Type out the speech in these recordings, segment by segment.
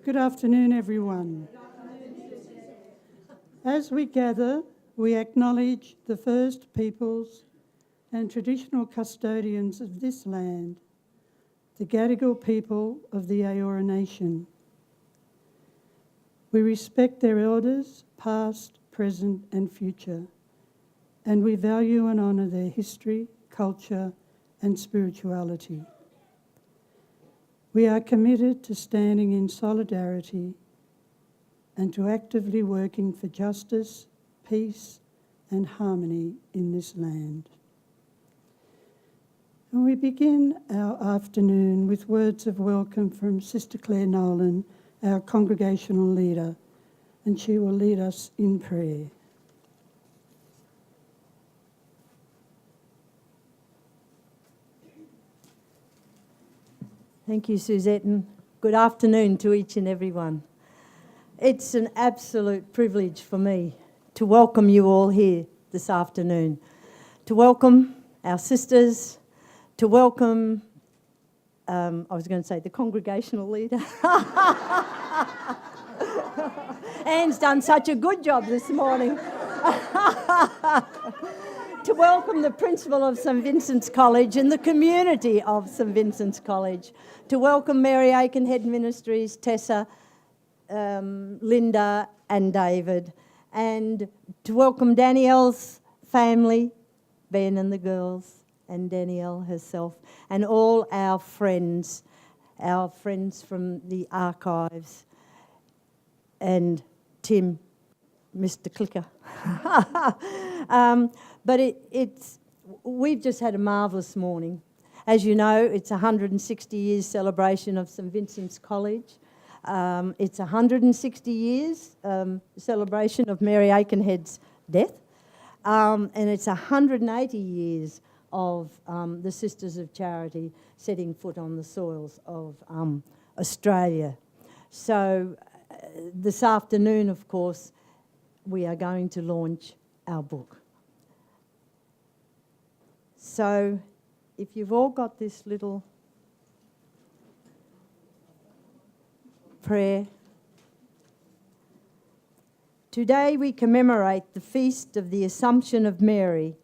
Good afternoon, everyone. As we gather, we acknowledge the First Peoples and traditional custodians of this land, the Gadigal people of the Eora Nation. We respect their elders, past, present and future, and we value and honour their history, culture and spirituality. We are committed to standing in solidarity and to actively working for justice, peace and harmony in this land. And we begin our afternoon with words of welcome from Sister Claire Nolan, our congregational leader, and she will lead us in prayer. Thank you, Suzette, and good afternoon to each and every one. It's an absolute privilege for me to welcome you all here this afternoon, to welcome our sisters, to welcome, the congregational leader. Anne's done such a good job this morning. To welcome the principal of St Vincent's College and the community of St Vincent's College, to welcome Mary Aikenhead Ministries, Tessa, Linda and David, and to welcome Danielle's family, Ben and the girls, and Danielle herself, and all our friends from the archives, and Tim, Mr. Clicker. But we've just had a marvellous morning. As you know, it's 160 years celebration of St Vincent's College. It's 160 years celebration of Mary Aikenhead's death. And it's 180 years of the Sisters of Charity setting foot on the soils of Australia. So this afternoon, of course, we are going to launch our book. So if you've all got this little prayer. Today we commemorate the feast of the Assumption of Mary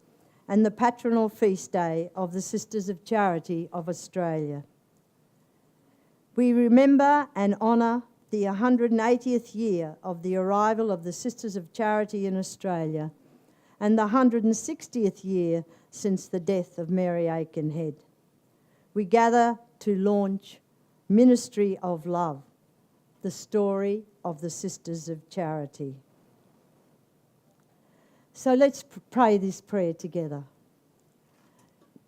and the patronal feast day of the Sisters of Charity of Australia. We remember and honour the 180th year of the arrival of the Sisters of Charity in Australia and the 160th year since the death of Mary Aikenhead. We gather to launch Ministry of Love, the story of the Sisters of Charity. So let's pray this prayer together.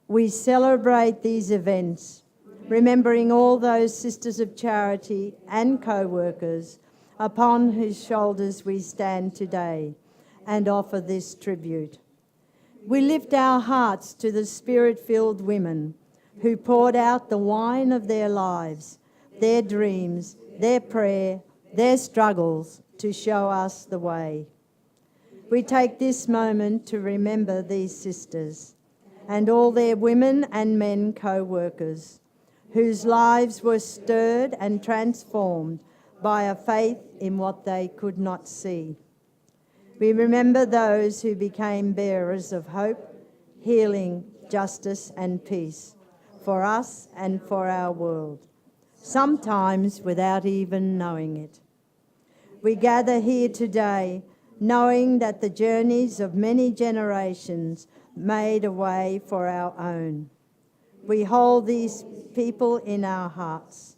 We celebrate these events, remembering all those Sisters of Charity and co-workers upon whose shoulders we stand today and offer this tribute. We lift our hearts to the Spirit-filled women who poured out the wine of their lives, their dreams, their prayer, their struggles to show us the way. We take this moment to remember these sisters and all their women and men co-workers whose lives were stirred and transformed by a faith in what they could not see. We remember those who became bearers of hope, healing, justice and peace for us and for our world, sometimes without even knowing it. We gather here today knowing that the journeys of many generations made a way for our own. We hold these people in our hearts,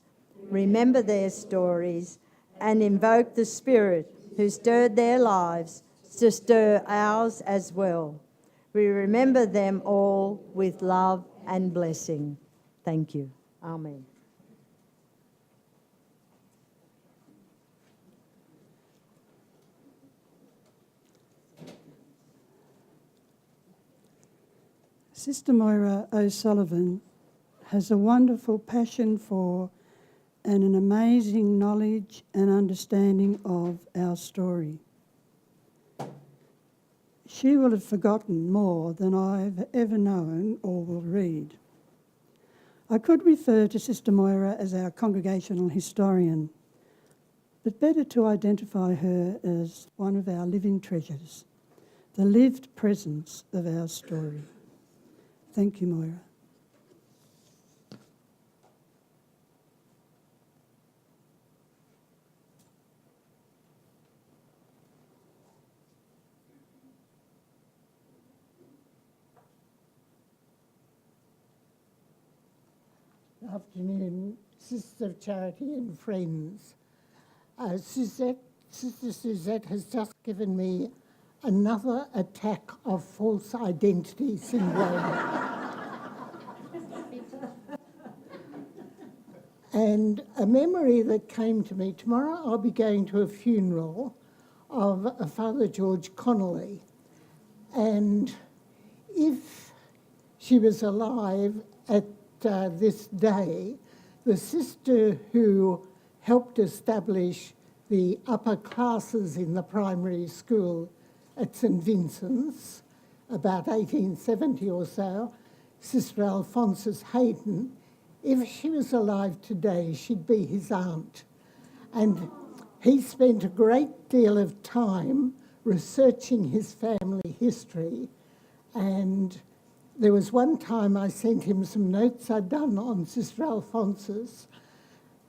remember their stories, and invoke the Spirit who stirred their lives to stir ours as well. We remember them all with love and blessing. Thank you. Amen. Sister Moira O'Sullivan has a wonderful passion for and an amazing knowledge and understanding of our story. She will have forgotten more than I've ever known or will read. I could refer to Sister Moira as our congregational historian, but better to identify her as one of our living treasures, the lived presence of our story. Thank you, Moira. Afternoon, Sisters of Charity and friends. Sister Suzette has just given me another attack of false identity syndrome. And a memory that came to me, tomorrow I'll be going to a funeral of Father George Connolly. And if she was alive at this day, the sister who helped establish the upper classes in the primary school at St Vincent's, about 1870 or so, Sister Alphonsus Hayden, if she was alive today, she'd be his aunt. And he spent a great deal of time researching his family history, and there was one time I sent him some notes I'd done on Sister Alphonsus,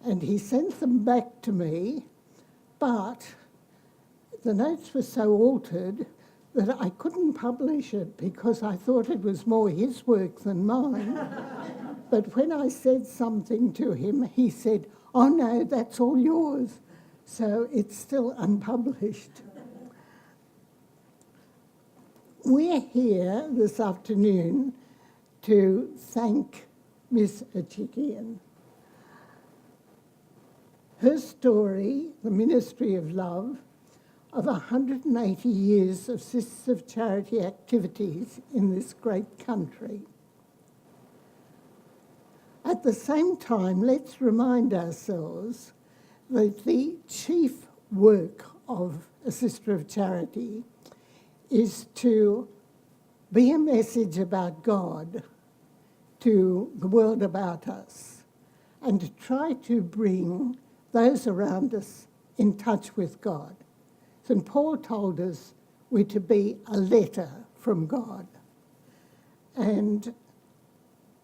and he sent them back to me, but the notes were so altered that I couldn't publish it because I thought it was more his work than mine. But when I said something to him, he said, "Oh no, that's all yours." So it's still unpublished. We're here this afternoon to thank Miss Achikian. Her story, the Ministry of Love, of 180 years of Sisters of Charity activities in this great country. At the same time, let's remind ourselves that the chief work of a Sister of Charity is to be a message about God to the world about us and to try to bring those around us in touch with God. St. Paul told us we're to be a letter from God. And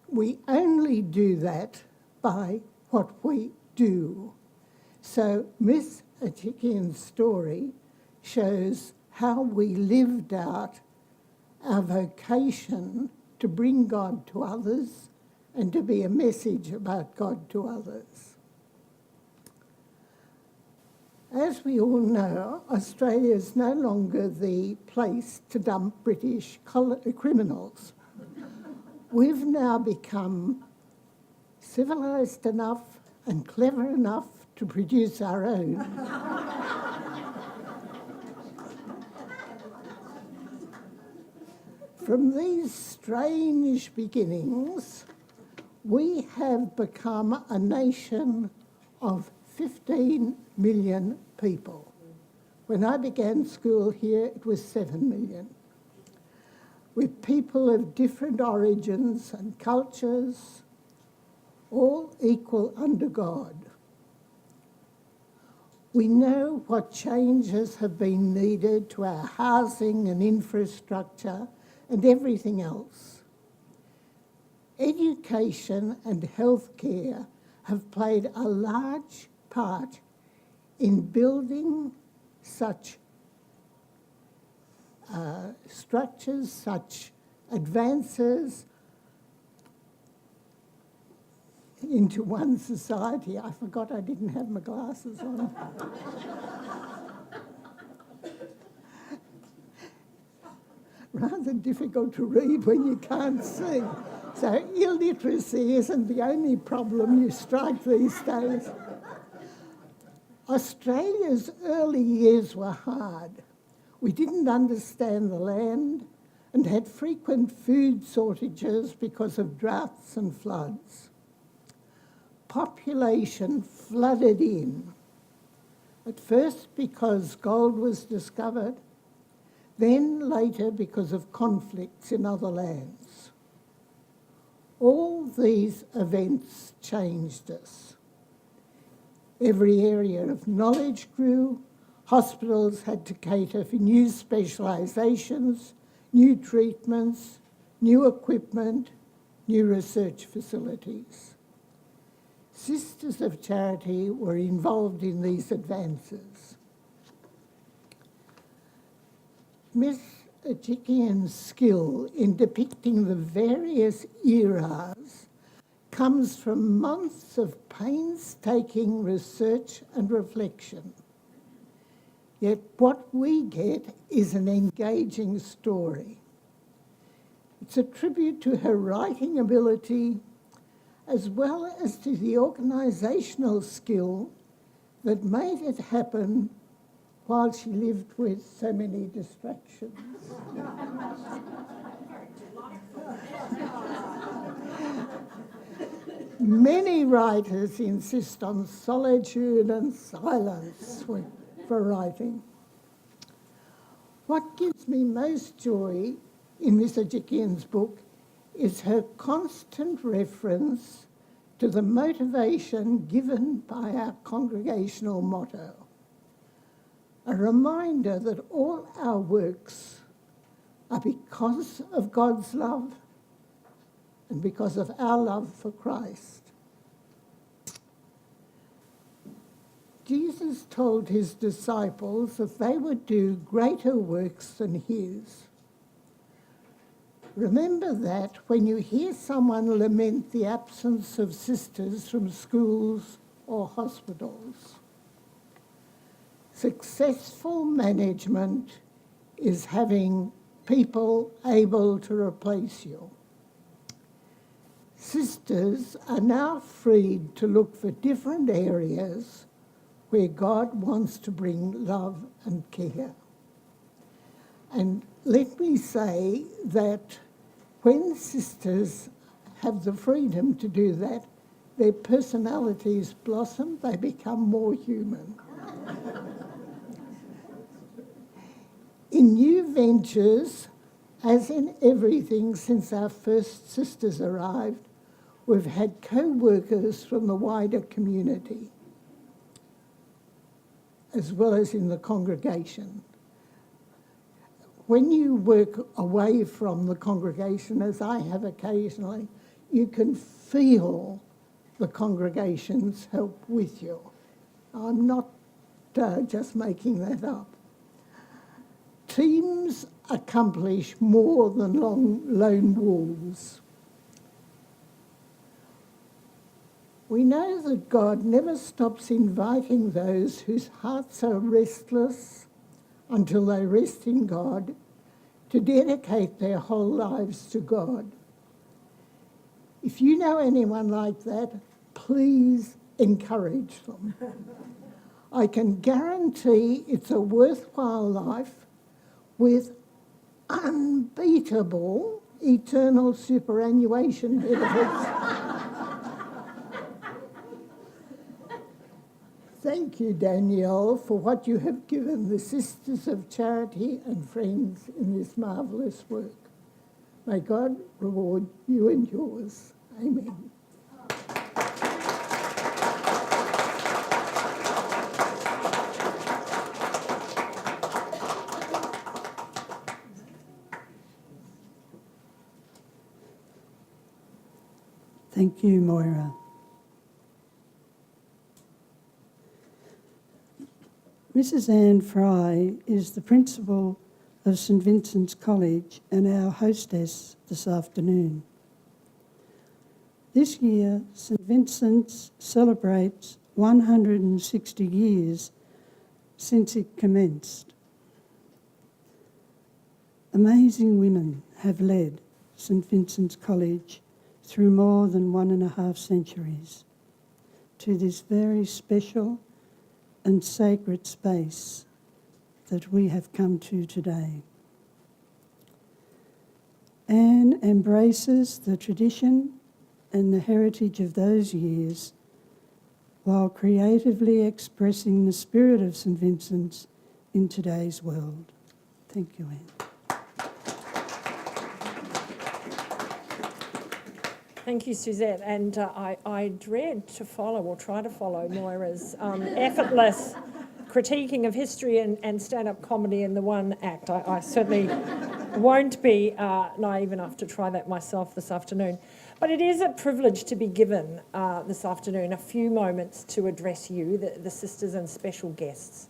we only do that by what we do. So Miss Achikian's story shows how we lived out our vocation to bring God to others and to be a message about God to others. As we all know, Australia is no longer the place to dump British criminals. We've now become civilised enough and clever enough to produce our own. From these strange beginnings, we have become a nation of 15 million people. When I began school here, it was 7 million. With people of different origins and cultures, all equal under God. We know what changes have been needed to our housing and infrastructure and everything else. Education and healthcare have played a large part in building such structures, such advances into one society. I forgot I didn't have my glasses on. Rather difficult to read when you can't see. So illiteracy isn't the only problem you strike these days. Australia's early years were hard. We didn't understand the land and had frequent food shortages because of droughts and floods. Population flooded in, at first because gold was discovered, then later because of conflicts in other lands. All these events changed us. Every area of knowledge grew. Hospitals had to cater for new specialisations, new treatments, new equipment, new research facilities. Sisters of Charity were involved in these advances. Miss Ajikian's skill in depicting the various eras comes from months of painstaking research and reflection. Yet what we get is an engaging story. It's a tribute to her writing ability as well as to the organisational skill that made it happen while she lived with so many distractions. Many writers insist on solitude and silence for writing. What gives me most joy in Miss Ajikian's book is her constant reference to the motivation given by our congregational motto. A reminder that all our works are because of God's love and because of our love for Christ. Jesus told his disciples that they would do greater works than his. Remember that when you hear someone lament the absence of sisters from schools or hospitals. Successful management is having people able to replace you. Sisters are now freed to look for different areas where God wants to bring love and care. And let me say that when sisters have the freedom to do that, their personalities blossom, they become more human. In new ventures, as in everything since our first sisters arrived, we've had co-workers from the wider community, as well as in the congregation. When you work away from the congregation, as I have occasionally, you can feel the congregation's help with you. I'm not just making that up. Teams accomplish more than lone wolves. We know that God never stops inviting those whose hearts are restless until they rest in God to dedicate their whole lives to God. If you know anyone like that, please encourage them. I can guarantee it's a worthwhile life with unbeatable eternal superannuation benefits. Thank you, Danielle, for what you have given the Sisters of Charity and friends in this marvellous work. May God reward you and yours. Amen. Thank you, Moira. Mrs. Anne Fry is the principal of St Vincent's College and our hostess this afternoon. This year, St Vincent's celebrates 160 years since it commenced. Amazing women have led St Vincent's College through more than 1.5 centuries to this very special and sacred space that we have come to today. Anne embraces the tradition and the heritage of those years while creatively expressing the spirit of St Vincent's in today's world. Thank you, Anne. Thank you, Suzette. And I dread to follow or try to follow Moira's effortless critiquing of history and stand-up comedy in the one act. I certainly won't be naive enough to try that myself this afternoon. But it is a privilege to be given this afternoon a few moments to address you, the sisters and special guests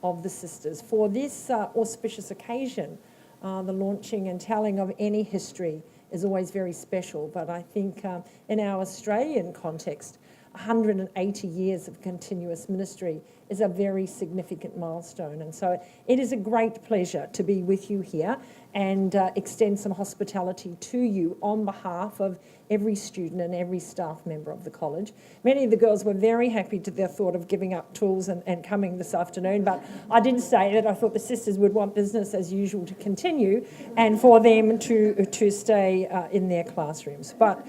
of the sisters, for this auspicious occasion. The launching and telling of any history is always very special, but I think in our Australian context, 180 years of continuous ministry is a very significant milestone. And so it is a great pleasure to be with you here and extend some hospitality to you on behalf of every student and every staff member of the college. Many of the girls were very happy to the thought of giving up tools and coming this afternoon, but I did say that I thought the sisters would want business as usual to continue and for them to stay in their classrooms. But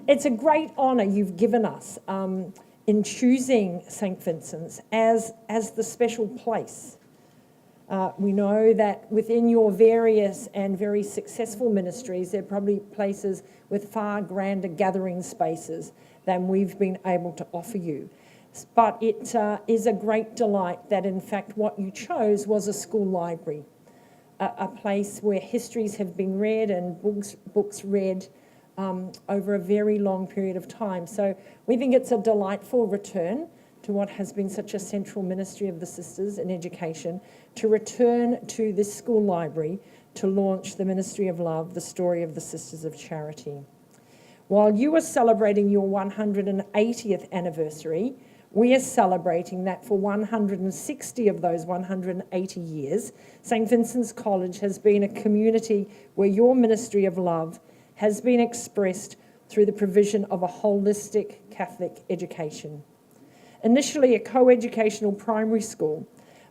it's a great honour you've given us in choosing St Vincent's as the special place. We know that within your various and very successful ministries, there are probably places with far grander gathering spaces than we've been able to offer you. But it is a great delight that in fact what you chose was a school library, a place where histories have been read and books read over a very long period of time. So we think it's a delightful return to what has been such a central ministry of the sisters in education, to return to this school library to launch the Ministry of Love, the story of the Sisters of Charity. While you are celebrating your 180th anniversary, we are celebrating that for 160 of those 180 years, St Vincent's College has been a community where your Ministry of Love has been expressed through the provision of a holistic Catholic education. Initially a co-educational primary school,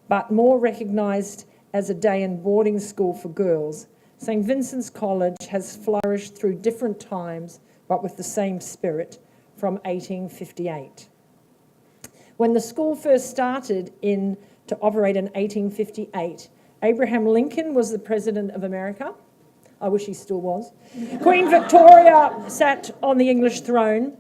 but more recognised as a day and boarding school for girls, St Vincent's College has flourished through different times, but with the same spirit, from 1858. When the school first started to operate in 1858, Abraham Lincoln was the President of America. I wish he still was. Queen Victoria sat on the English throne.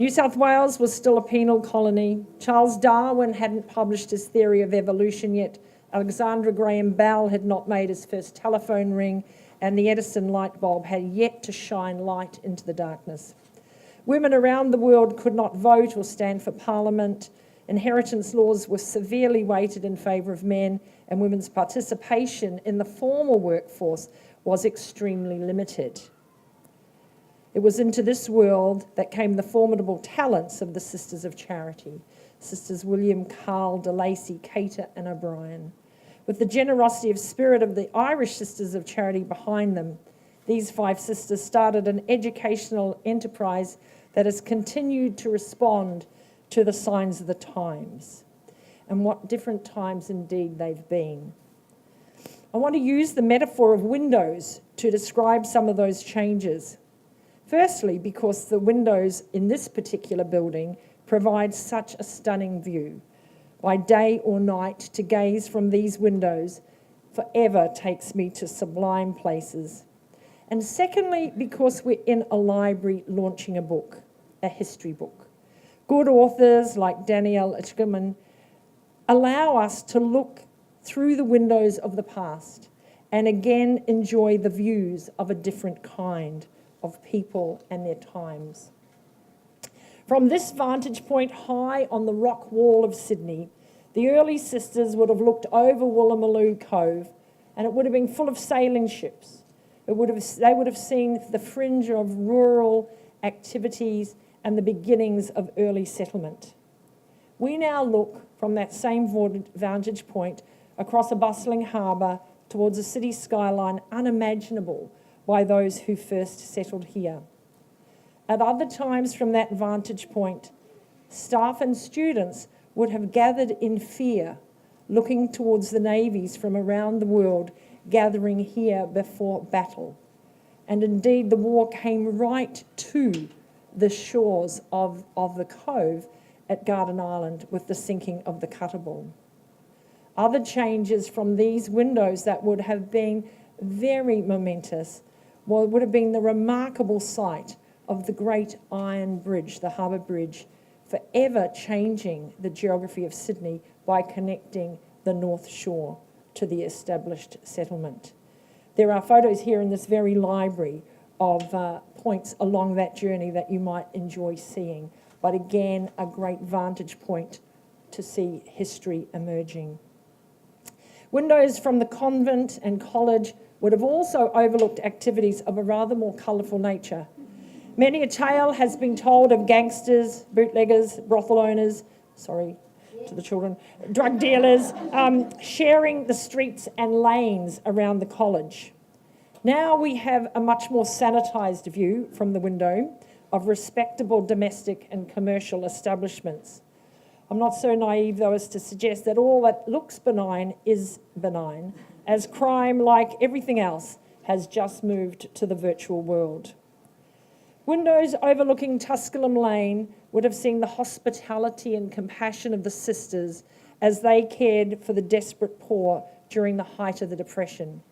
New South Wales was still a penal colony. Charles Darwin hadn't published his theory of evolution yet. Alexander Graham Bell had not made his first telephone ring, and the Edison light bulb had yet to shine light into the darkness. Women around the world could not vote or stand for parliament. Inheritance laws were severely weighted in favour of men, and women's participation in the formal workforce was extremely limited. It was into this world that came the formidable talents of the Sisters of Charity, Sisters William, Carl, de Lacy, Cater and O'Brien. With the generosity of spirit of the Irish Sisters of Charity behind them, these 5 sisters started an educational enterprise that has continued to respond to the signs of the times. And what different times indeed they've been. I want to use the metaphor of windows to describe some of those changes. Firstly, because the windows in this particular building provide such a stunning view. By day or night, to gaze from these windows forever takes me to sublime places. And secondly, because we're in a library launching a book, a history book. Good authors like Danielle Ichkeman allow us to look through the windows of the past and again enjoy the views of a different kind of people and their times. From this vantage point high on the rock wall of Sydney, the early sisters would have looked over Woolloomooloo Cove and it would have been full of sailing ships. They would have seen the fringe of rural activities and the beginnings of early settlement. We now look from that same vantage point across a bustling harbour towards a city skyline unimaginable by those who first settled here. At other times from that vantage point, staff and students would have gathered in fear, looking towards the navies from around the world gathering here before battle. And indeed the war came right to the shores of the cove at Garden Island with the sinking of the Cutterball. Other changes from these windows that would have been very momentous would have been the remarkable sight of the Great Iron Bridge, the Harbour Bridge, forever changing the geography of Sydney by connecting the North Shore to the established settlement. There are photos here in this very library of points along that journey that you might enjoy seeing, but again, a great vantage point to see history emerging. Windows from the convent and college would have also overlooked activities of a rather more colourful nature. Many a tale has been told of gangsters, bootleggers, brothel owners, sorry to the children, drug dealers, sharing the streets and lanes around the college. Now we have a much more sanitised view from the window of respectable domestic and commercial establishments. I'm not so naive, though, as to suggest that all that looks benign is benign, as crime, like everything else, has just moved to the virtual world. Windows overlooking Tusculum Lane would have seen the hospitality and compassion of the sisters as they cared for the desperate poor during the height of the Depression.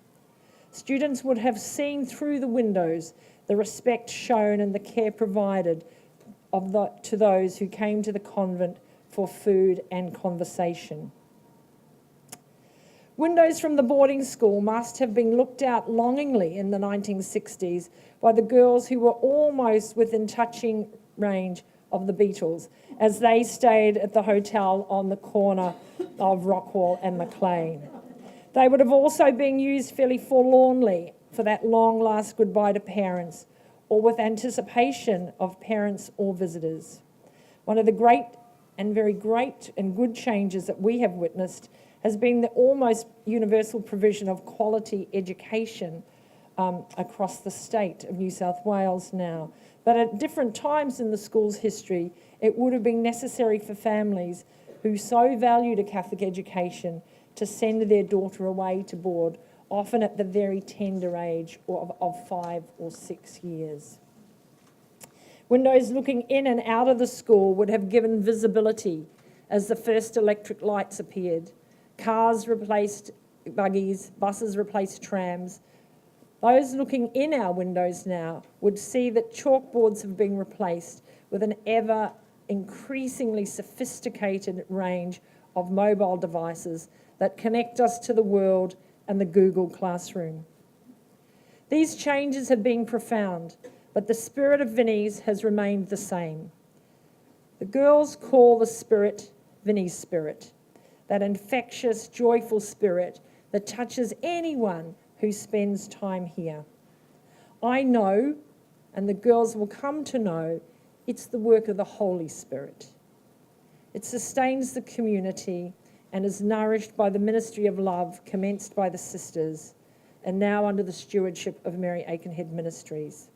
Students would have seen through the windows the respect shown and the care provided to those who came to the convent for food and conversation. Windows from the boarding school must have been looked out longingly in the 1960s by the girls who were almost within touching range of the Beatles as they stayed at the hotel on the corner of Rockwall and Maclean. They would have also been used fairly forlornly for that long last goodbye to parents, or with anticipation of parents or visitors. One of the great and very great and good changes that we have witnessed has been the almost universal provision of quality education across the state of New South Wales now. But at different times in the school's history, it would have been necessary for families who so valued a Catholic education to send their daughter away to board, often at the very tender age of 5 or 6 years. Windows looking in and out of the school would have given visibility as the first electric lights appeared. Cars replaced buggies, buses replaced trams. Those looking in our windows now would see that chalkboards have been replaced with an ever increasingly sophisticated range of mobile devices that connect us to the world and the Google Classroom. These changes have been profound, but the spirit of Vinnie's has remained the same. The girls call the spirit Vinnie's spirit, that infectious, joyful spirit that touches anyone who spends time here. I know, and the girls will come to know, it's the work of the Holy Spirit. It sustains the community and is nourished by the ministry of love commenced by the sisters and now under the stewardship of Mary Aikenhead Ministries.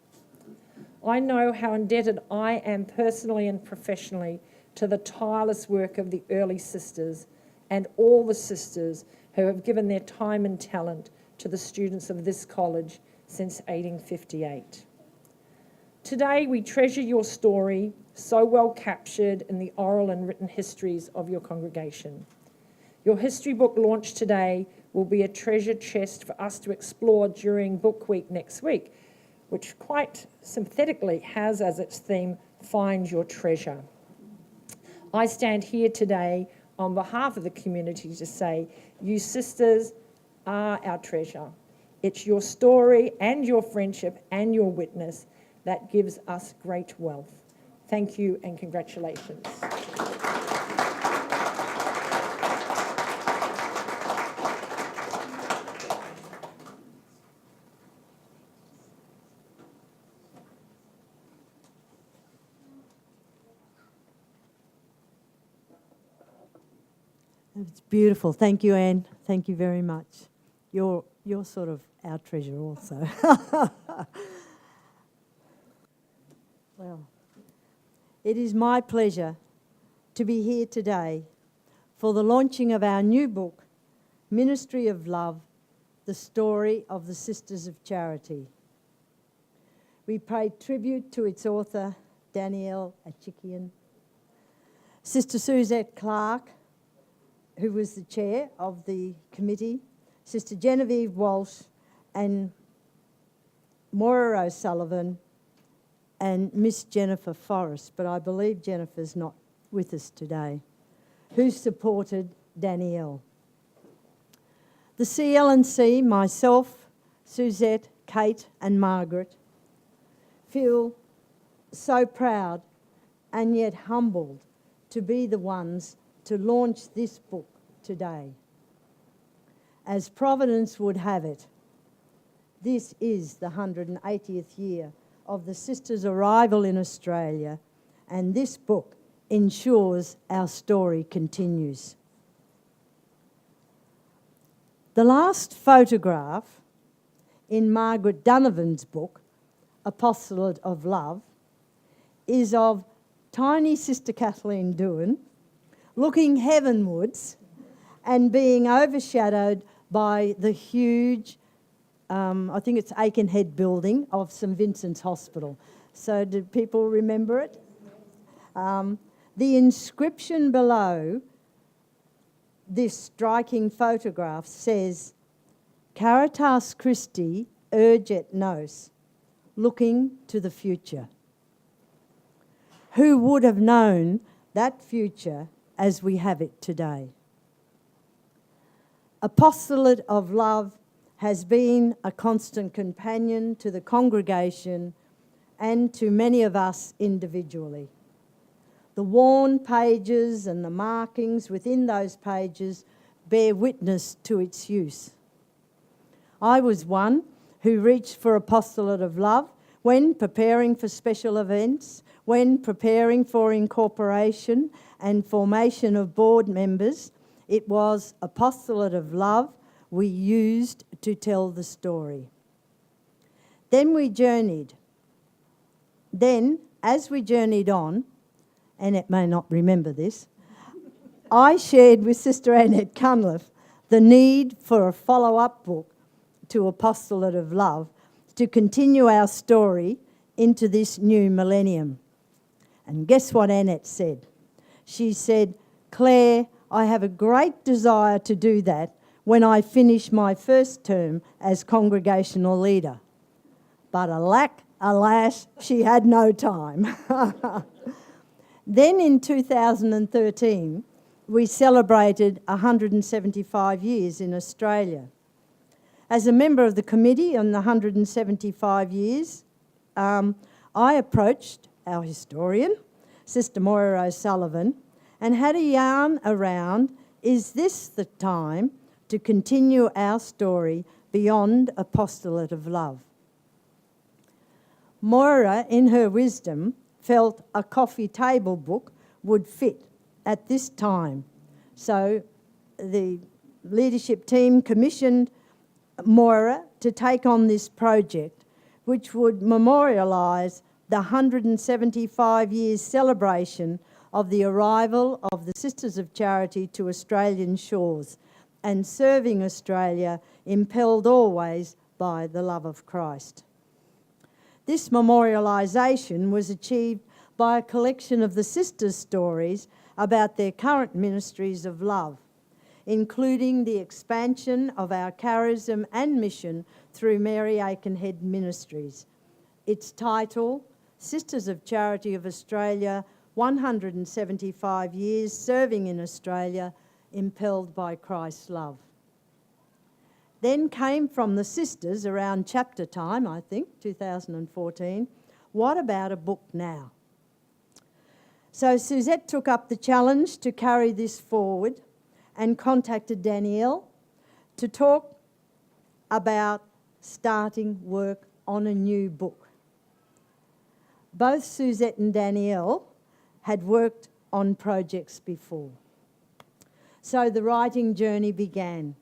I know how indebted I am personally and professionally to the tireless work of the early sisters and all the sisters who have given their time and talent to the students of this college since 1858. Today we treasure your story, so well captured in the oral and written histories of your congregation. Your history book launch today will be a treasure chest for us to explore during Book Week next week, which quite synthetically has as its theme, Find Your Treasure. I stand here today on behalf of the community to say, you sisters are our treasure. It's your story and your friendship and your witness that gives us great wealth. Thank you and congratulations. It's beautiful. Thank you, Anne. Thank you very much. You're sort of our treasure also. Well, it is my pleasure to be here today for the launching of our new book, Ministry of Love, The Story of the Sisters of Charity. We pay tribute to its author, Danielle Achikian, Sister Suzette Clark, who was the chair of the committee, Sister Genevieve Walsh and Moira O'Sullivan, and Miss Jennifer Forrest, but I believe Jennifer's not with us today, who supported Danielle. The CLNC, myself, Suzette, Kate and Margaret, feel so proud and yet humbled to be the ones to launch this book today. As Providence would have it, this is the 180th year of the sisters' arrival in Australia, and this book ensures our story continues. The last photograph in Margaret Donovan's book, Apostolate of Love, is of tiny Sister Kathleen Doohan looking heavenwards and being overshadowed by the huge, I think it's Aikenhead building of St Vincent's Hospital. So do people remember it? The inscription below this striking photograph says, Caritas Christi urget nos, looking to the future. Who would have known that future as we have it today? Apostolate of Love has been a constant companion to the congregation and to many of us individually. The worn pages and the markings within those pages bear witness to its use. I was one who reached for Apostolate of Love when preparing for special events, when preparing for incorporation and formation of board members. It was Apostolate of Love we used to tell the story. Then we journeyed. Then, as we journeyed on, Annette may not remember this, I shared with Sister Annette Cunliffe the need for a follow-up book to Apostolate of Love to continue our story into this new millennium. And guess what Annette said? She said, Claire, I have a great desire to do that when I finish my first term as congregational leader. But alas, she had no time. Then in 2013, we celebrated 175 years in Australia. As a member of the committee on the 175 years, I approached our historian, Sister Moira O'Sullivan, and had a yarn around, is this the time to continue our story beyond Apostolate of Love? Moira, in her wisdom, felt a coffee table book would fit at this time. So the leadership team commissioned Moira to take on this project, which would memorialise the 175 years celebration of the arrival of the Sisters of Charity to Australian shores and serving Australia, impelled always by the love of Christ. This memorialisation was achieved by a collection of the sisters' stories about their current ministries of love, including the expansion of our charism and mission through Mary Aikenhead Ministries. Its title, Sisters of Charity of Australia, 175 years serving in Australia, impelled by Christ's love. Then came from the sisters around chapter time, I think, 2014, what about a book now? So Suzette took up the challenge to carry this forward and contacted Danielle to talk about starting work on a new book. Both Suzette and Danielle had worked on projects before. So the writing journey began.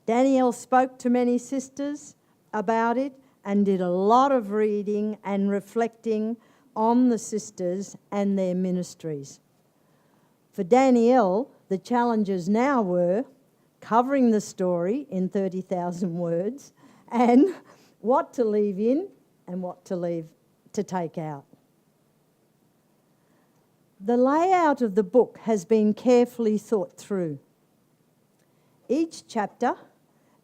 Danielle spoke to many sisters about it and did a lot of reading and reflecting on the sisters and their ministries. For Danielle, the challenges now were covering the story in 30,000 words and what to leave in and what to take out. The layout of the book has been carefully thought through. Each chapter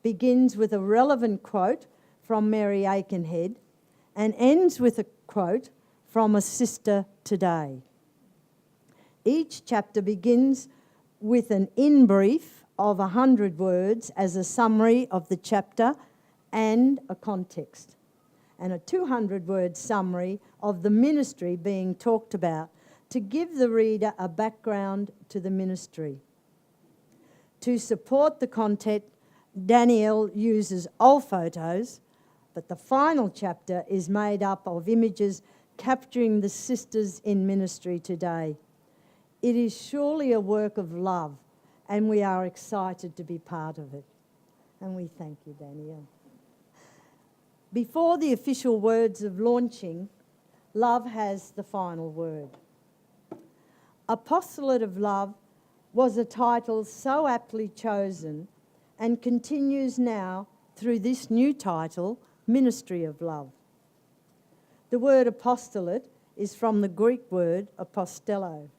begins with a relevant quote from Mary Aikenhead and ends with a quote, from a sister today. Each chapter begins with an in-brief of 100 words as a summary of the chapter and a context, and a 200-word summary of the ministry being talked about to give the reader a background to the ministry. To support the content, Danielle uses old photos, but the final chapter is made up of images capturing the sisters in ministry today. It is surely a work of love, and we are excited to be part of it. And we thank you, Danielle. Before the official words of launching, love has the final word. Apostolate of Love was a title so aptly chosen and continues now through this new title, Ministry of Love. The word apostolate is from the Greek word apostello,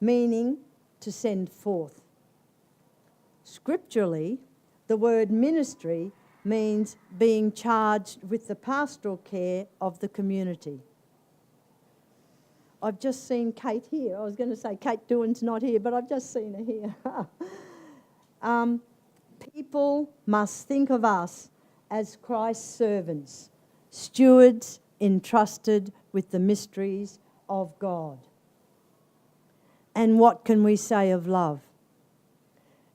meaning to send forth. Scripturally, the word ministry means being charged with the pastoral care of the community. I've just seen Kate here. I was going to say Kate Doohan's not here, but I've just seen her here. People must think of us as Christ's servants, stewards entrusted with the mysteries of God. And what can we say of love?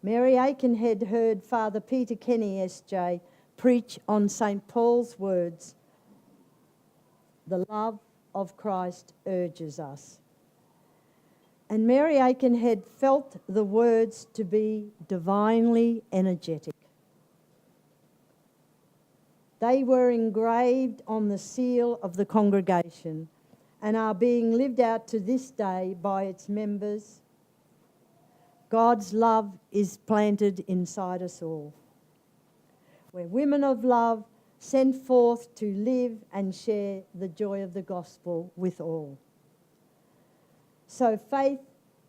Mary Aikenhead heard Father Peter Kenny, SJ, preach on St. Paul's words, "The love of Christ urges us." And Mary Aikenhead felt the words to be divinely energetic. They were engraved on the seal of the congregation and are being lived out to this day by its members. God's love is planted inside us all. We're women of love, sent forth to live and share the joy of the gospel with all. So faith,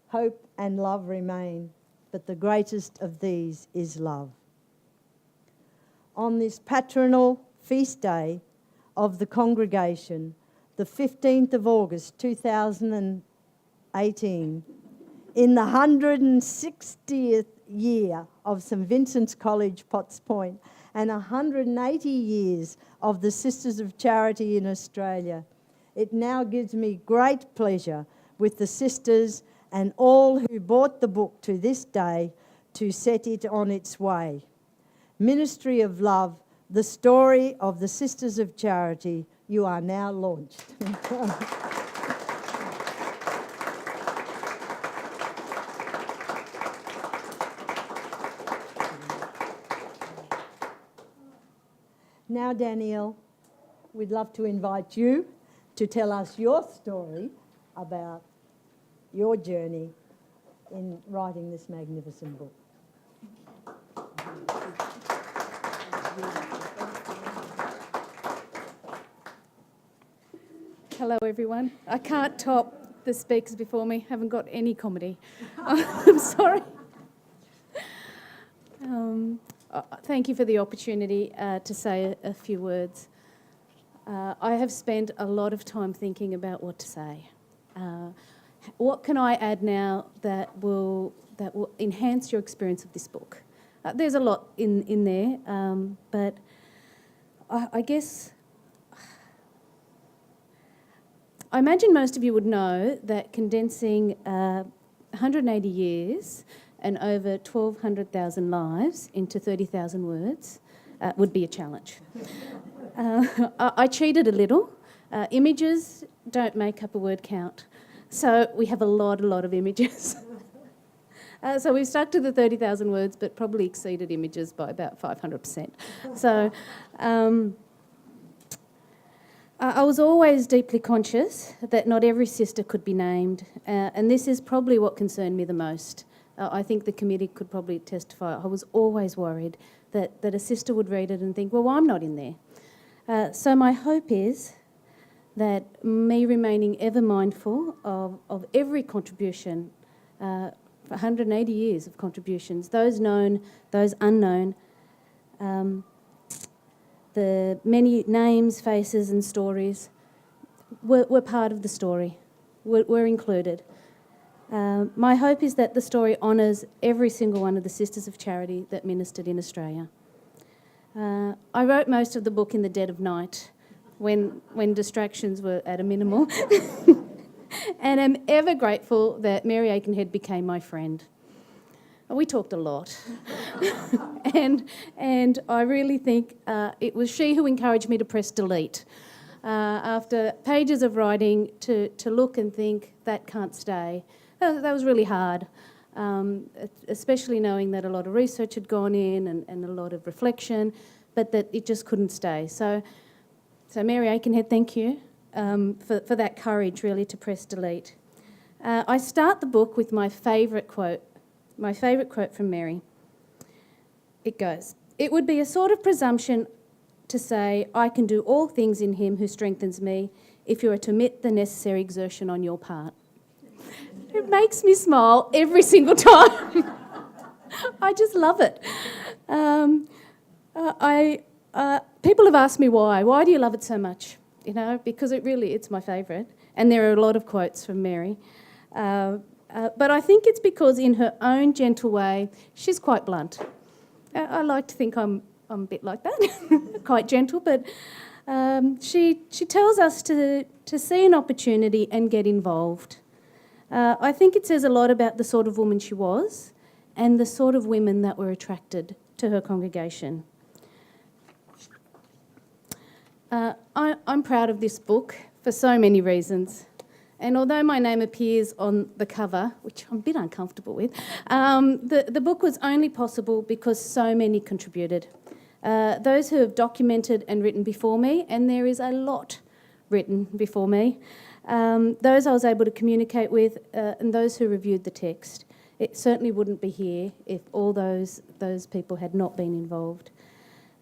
hope and love remain, but the greatest of these is love. On this patronal feast day of the congregation, the 15th of August 2018, in the 160th year of St Vincent's College, Potts Point, and 180 years of the Sisters of Charity in Australia, it now gives me great pleasure with the sisters and all who brought the book to this day to set it on its way. Ministry of Love, the story of the Sisters of Charity, you are now launched. Now, Danielle, we'd love to invite you to tell us your story about your journey in writing this magnificent book. Hello, everyone. I can't top the speakers before me. Haven't got any comedy. I'm sorry. Thank you for the opportunity to say a few words. I have spent a lot of time thinking about what to say. What can I add now that will enhance your experience of this book? There's a lot in there, but I guess I imagine most of you would know that condensing 180 years and over 1,200,000 lives into 30,000 words would be a challenge. I cheated a little. Images don't make up a word count. So we have a lot of images. So we've stuck to the 30,000 words, but probably exceeded images by about 500%. So I was always deeply conscious that not every sister could be named, and this is probably what concerned me the most. I think the committee could probably testify. I was always worried that a sister would read it and think, well, I'm not in there. So my hope is that me remaining ever mindful of every contribution, for 180 years of contributions, those known, those unknown, the many names, faces and stories, were part of the story, were included. My hope is that the story honours every single one of the Sisters of Charity that ministered in Australia. I wrote most of the book in the dead of night, when distractions were at a minimal, and am ever grateful that Mary Aikenhead became my friend. We talked a lot, and I really think it was she who encouraged me to press delete. After pages of writing, to look and think, that can't stay. That was really hard, especially knowing that a lot of research had gone in and a lot of reflection, but that it just couldn't stay. So Mary Aikenhead, thank you for that courage, really, to press delete. I start the book with my favourite quote from Mary. It goes, "It would be a sort of presumption to say, I can do all things in him who strengthens me, if you are to omit the necessary exertion on your part." It makes me smile every single time. I just love it. People have asked me why. Why do you love it so much? You know, because it's my favourite. And there are a lot of quotes from Mary. But I think it's because in her own gentle way, she's quite blunt. I like to think I'm a bit like that, quite gentle, but she tells us to see an opportunity and get involved. I think it says a lot about the sort of woman she was and the sort of women that were attracted to her congregation. I'm proud of this book for so many reasons. And although my name appears on the cover, which I'm a bit uncomfortable with, the book was only possible because so many contributed. Those who have documented and written before me, and there is a lot written before me, those I was able to communicate with, and those who reviewed the text. It certainly wouldn't be here if all those people had not been involved.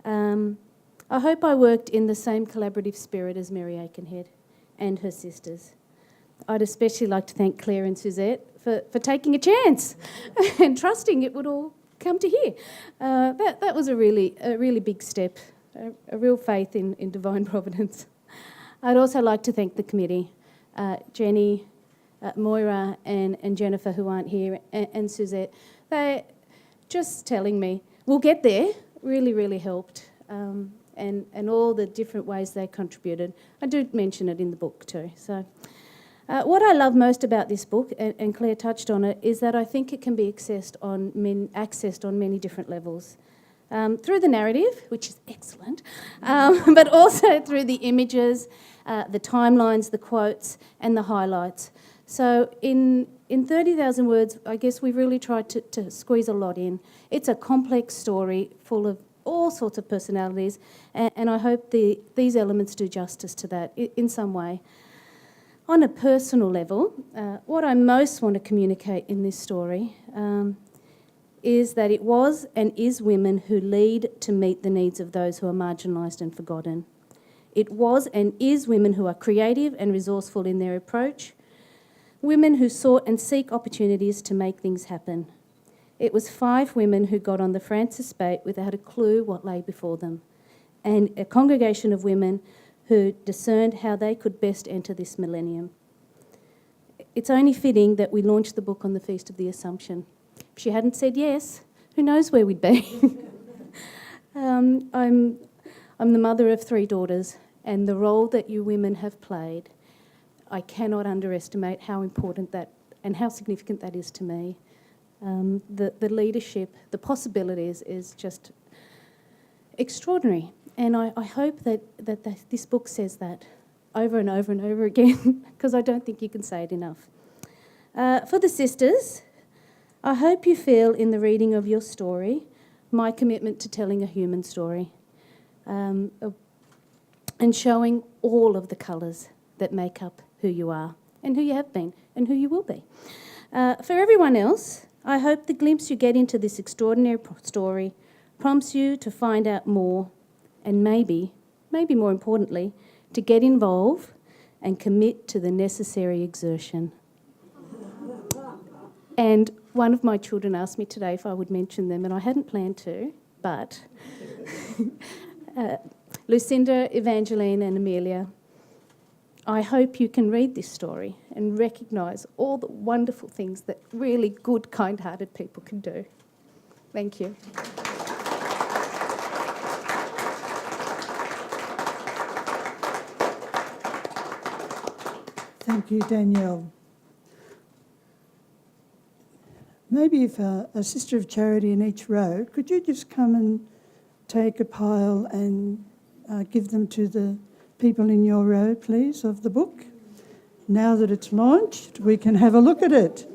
I hope I worked in the same collaborative spirit as Mary Aikenhead and her sisters. I'd especially like to thank Claire and Suzette for taking a chance and trusting it would all come to here. That was a really big step, a real faith in divine providence. I'd also like to thank the committee, Jenny, Moira and Jennifer, who aren't here, and Suzette. They just telling me, we'll get there, really helped. And all the different ways they contributed. I do mention it in the book too. So, what I love most about this book, and Claire touched on it, is that I think it can be accessed on many different levels. Through the narrative, which is excellent, but also through the images, the timelines, the quotes, and the highlights. So in 30,000 words, I guess we've really tried to squeeze a lot in. It's a complex story full of all sorts of personalities, and I hope these elements do justice to that in some way. On a personal level, what I most want to communicate in this story is that it was and is women who lead to meet the needs of those who are marginalised and forgotten. It was and is women who are creative and resourceful in their approach, women who sought and seek opportunities to make things happen. It was 5 women who got on the Francis Spate without a clue what lay before them, and a congregation of women who discerned how they could best enter this millennium. It's only fitting that we launched the book on the Feast of the Assumption. If she hadn't said yes, who knows where we'd be. I'm the mother of 3 daughters, and the role that you women have played, I cannot underestimate how important that and how significant that is to me. The leadership, the possibilities is just extraordinary. And I hope that this book says that over and over and over again, because I don't think you can say it enough. For the sisters, I hope you feel in the reading of your story my commitment to telling a human story and showing all of the colours that make up who you are and who you have been and who you will be. For everyone else, I hope the glimpse you get into this extraordinary story prompts you to find out more and maybe more importantly, to get involved and commit to the necessary exertion. And one of my children asked me today if I would mention them, and I hadn't planned to, but Lucinda, Evangeline and Amelia, I hope you can read this story and recognise all the wonderful things that really good, kind-hearted people can do. Thank you. Thank you, Danielle. Maybe if a Sister of Charity in each row, could you just come and take a pile and give them to the people in your row, please, of the book? Now that it's launched, we can have a look at it.